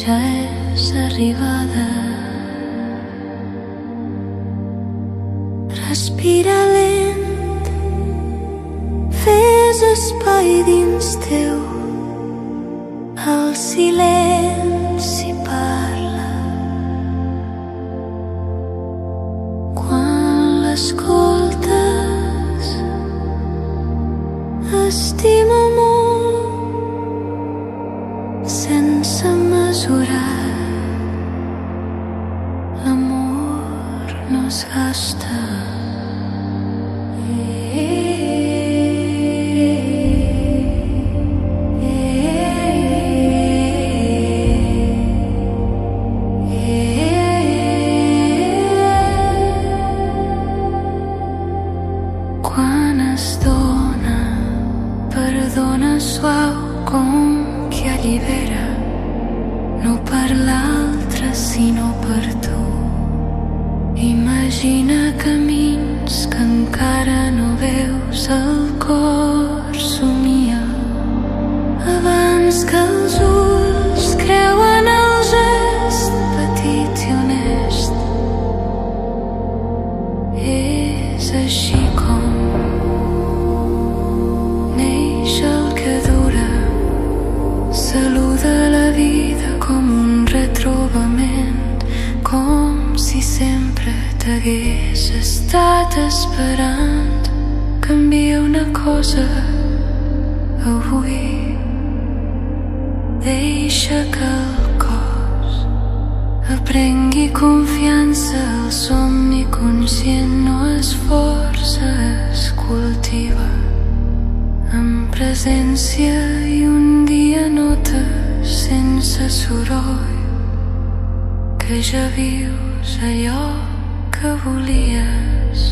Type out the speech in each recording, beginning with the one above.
ja és arribada. Respira lent, fes espai dins teu, el silenci parla. Quan l'escoltes, estima molt, sense mesurar. L'amor no es gasta. Quan es dona, perdona suau com qui allibera, no per l'altre sinó per tu. Imagina camins que encara no veus, el cor somia abans que els ulls creuen el gest petit i honest. És així com neix el que dura, saluda la vida com un retrobament, com si sempre t'hagués estat esperant. Canvia una cosa avui, deixa que el cos aprengui confiança. El somni conscient no es força, es cultiva amb presència, i un dia notes sense soroll que ja vius allò que volies.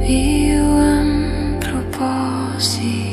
Viu amb propòsit.